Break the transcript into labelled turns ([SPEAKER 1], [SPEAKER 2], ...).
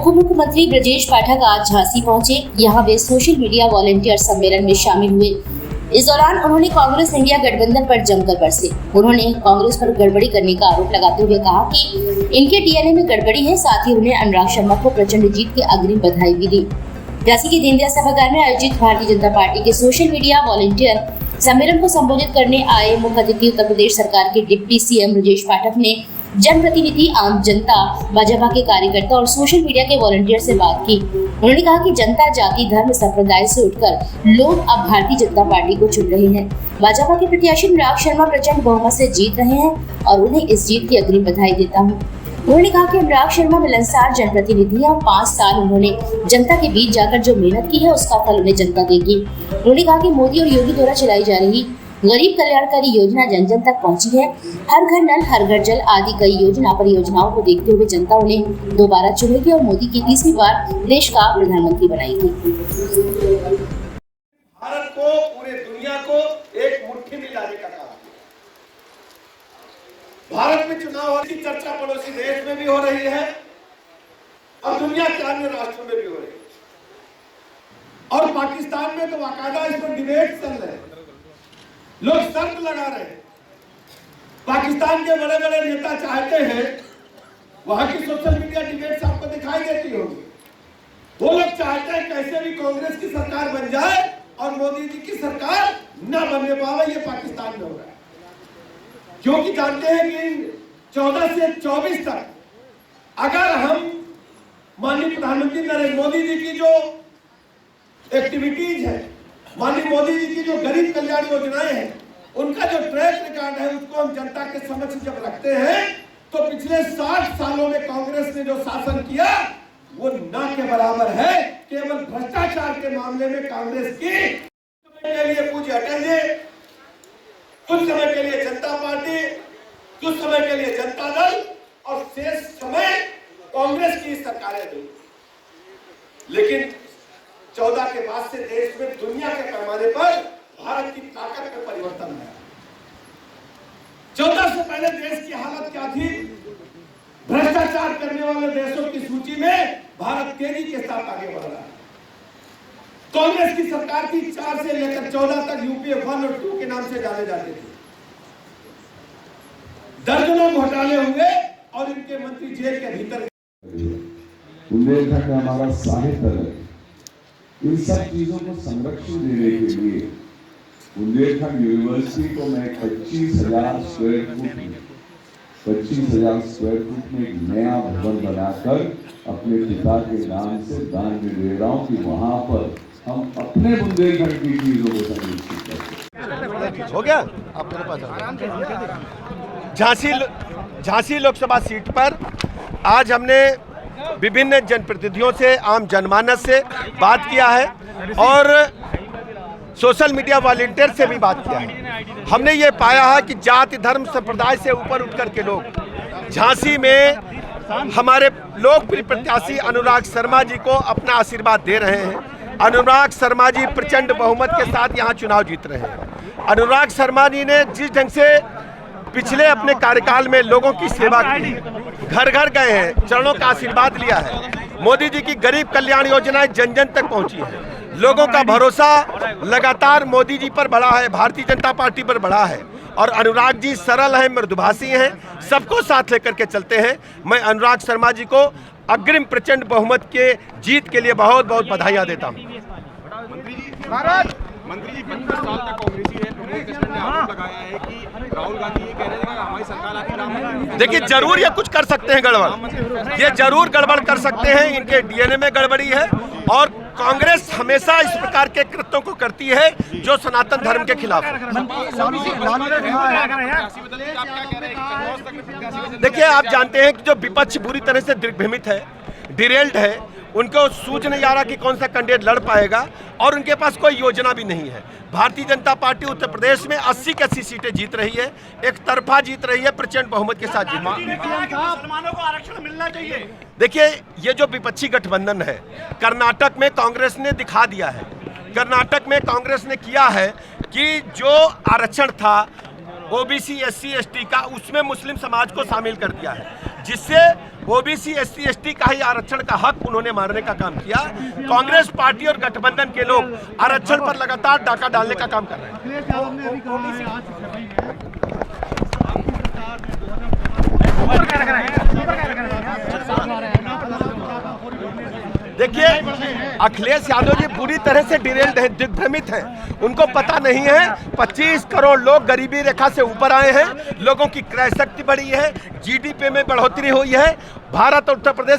[SPEAKER 1] उप मुख्यमंत्री ब्रजेश पाठक आज झांसी पहुंचे। यहां वे सोशल मीडिया वॉलंटियर सम्मेलन में शामिल हुए। इस दौरान उन्होंने कांग्रेस इंडिया गठबंधन पर जमकर बरसे। उन्होंने कांग्रेस पर गड़बड़ी करने का आरोप लगाते हुए कहा कि इनके डीएनए में गड़बड़ी है। साथ ही उन्हें अनुराग शर्मा को प्रचंड जीत की अग्रिम बधाई भी दी। झांसी के दीनदयाल सभागार में आयोजित भारतीय जनता पार्टी के सोशल मीडिया वॉलंटियर सम्मेलन को संबोधित करने आए मुख्य अतिथि उत्तर प्रदेश सरकार के डिप्टी सीएम ब्रजेश पाठक ने जनप्रतिनिधि, आम जनता, भाजपा के कार्यकर्ता और सोशल मीडिया के वॉलंटियर से बात की। उन्होंने कहा कि जनता जाति, धर्म, संप्रदाय से उठकर लोग अब भारतीय जनता पार्टी को चुन रहे हैं। भाजपा के प्रत्याशी अनुराग शर्मा प्रचंड बहुमत से जीत रहे हैं और उन्हें इस जीत की अग्रिम बधाई देता हूँ। उन्होंने कहा कि अनुराग शर्मा मिलनसार जनप्रतिनिधि हैं और 5 साल उन्होंने जनता के बीच जाकर जो मेहनत की है उसका फल उन्हें जनता देगी। उन्होंने कहा कि मोदी और योगी द्वारा चलाई जा रही गरीब कल्याणकारी योजना जन जन तक पहुंची है। हर घर नल, हर घर जल आदि कई परियोजनाओं को देखते हुए जनता उन्हें दोबारा चुनेगी और मोदी की 30वीं बार देश का प्रधानमंत्री बनाएगी।
[SPEAKER 2] भारत को, पूरे दुनिया को एक मुट्ठी में लाने का काम। भारत में चुनाव की चर्चा पड़ोसी देश में भी हो रही है और दुनिया के अन्य राष्ट्रों में भी हो रही है और पाकिस्तान में तो बाकायदा इस पर डिबेट चल रहे हैं। लोग शर्त लगा रहे हैं। पाकिस्तान के बड़े बड़े नेता चाहते हैं, वहां की सोशल मीडिया डिबेट्स आपको दिखाई देती होगी, वो लोग चाहते हैं कैसे भी कांग्रेस की सरकार बन जाए और मोदी जी की सरकार न बनने पावे। ये पाकिस्तान में हो रहा है क्योंकि जानते हैं कि 14 से 24 तक अगर हम माननीय प्रधानमंत्री नरेंद्र मोदी जी की जो एक्टिविटीज है, माननीय मोदी जी की जो गरीब कल्याण योजनाएं हैं, उनका जो ट्रैक रिकॉर्ड है, उसको हम जनता के समक्ष जब रखते हैं तो पिछले 60 सालों में कांग्रेस ने जो शासन किया वो न के बराबर है। केवल भ्रष्टाचार के मामले में कांग्रेस की के लिए पूज्य अटल जी, कुछ समय के लिए जनता पार्टी, कुछ समय के लिए जनता दल और शेष समय कांग्रेस की सरकारें थी। लेकिन 14 के बाद से देश में दुनिया के पैमाने पर भारत की ताकत में परिवर्तन है। 14 से पहले देश की हालत क्या थी? भ्रष्टाचार करने वाले देशों की सूची में भारत तेजी के साथ आगे बढ़ रहा है। कांग्रेस की सरकार थी, 4 से लेकर 14 तक यूपीए 1 और 2 के नाम से जाने जाते थे। दर्जनों घोटाले हुए और इनके मंत्री जेल के भीतर।
[SPEAKER 3] बुंदेलखंड में हमारा साहित्य है, इन सब चीजों को संरक्षण देने के लिए बुंदेलखंड यूनिवर्सिटी को मैं 25,000 स्क्वायर फुट में एक नया भवन बनाकर अपने पिता के नाम से दान में दे रहा हूँ कि वहां पर हम अपने बुंदेलखंड की चीजों को संरक्षित करें।
[SPEAKER 2] हो गया आप मेरे पास। झांसी लोकसभा सीट पर आज हमने विभिन्न जनप्रतिनिधियों से, आम जनमानस से बात किया है और सोशल मीडिया वॉलंटियर से भी बात किया है। हमने ये पाया है कि जाति, धर्म, संप्रदाय से ऊपर उठकर के लोग झांसी में हमारे लोकप्रिय प्रत्याशी अनुराग शर्मा जी को अपना आशीर्वाद दे रहे हैं। अनुराग शर्मा जी प्रचंड बहुमत के साथ यहाँ चुनाव जीत रहे हैं। अनुराग शर्मा जी ने जिस ढंग से पिछले अपने कार्यकाल में लोगों की सेवा की, घर घर गए हैं, चरणों का आशीर्वाद लिया है, मोदी जी की गरीब कल्याण योजनाएं जन जन तक पहुंची है, लोगों का भरोसा लगातार मोदी जी पर बढ़ा है, भारतीय जनता पार्टी पर बढ़ा है और अनुराग जी सरल हैं, मृदुभाषी हैं, सबको साथ लेकर के चलते हैं। मैं अनुराग शर्मा जी को अग्रिम प्रचंड बहुमत के जीत के लिए बहुत बहुत बधाइयाँ देता हूँ।
[SPEAKER 4] मंत्री जी 25 साल तक कांग्रेसी है, प्रमोद कृष्ण ने आरोप लगाया है कि राहुल गांधी ये कह रहे हैं कि हमारी सरकार आती राम।
[SPEAKER 2] देखिए, जरूर ये कुछ कर सकते हैं गड़बड़, ये जरूर गड़बड़ कर सकते हैं, इनके डीएनए में गड़बड़ी है और कांग्रेस हमेशा इस प्रकार के कृत्यों को करती है जो सनातन धर्म के खिलाफ है। देखिए, आप जानते हैं कि जो विपक्ष बुरी तरह से दिग्भ्रमित है, डिरेल्ड है, उनको सूझ नहीं आ रहा कि कौन सा कैंडिडेट लड़ पाएगा और उनके पास कोई योजना भी नहीं है। भारतीय जनता पार्टी उत्तर प्रदेश में 80 की 80 सीटें जीत रही है, एक तरफा जीत रही है, प्रचंड बहुमत के साथ जीत रही है।
[SPEAKER 4] मुसलमानों को आरक्षण मिलना चाहिए।
[SPEAKER 2] देखिए, ये जो विपक्षी गठबंधन है, कर्नाटक में कांग्रेस ने दिखा दिया है, कर्नाटक में कांग्रेस ने किया है कि जो आरक्षण था ओबीसी, एससी, एसटी का, उसमें मुस्लिम समाज को शामिल कर दिया है। जिससे ओबीसी एससी एसटी का ही आरक्षण का हक उन्होंने मारने का काम किया। कांग्रेस पार्टी और गठबंधन के लोग आरक्षण पर लगातार डाका डालने का काम कर रहे हैं। देखिए, अखिलेश यादव जी पूरी तरह से डिरेल्ड हैं, दिग्भ्रमित हैं। उनको पता नहीं है 25 करोड़ लोग गरीबी रेखा से ऊपर आए हैं, लोगों की क्रय शक्ति बढ़ी है, जीडीपी में बढ़ोतरी हुई है। भारत और उत्तर प्रदेश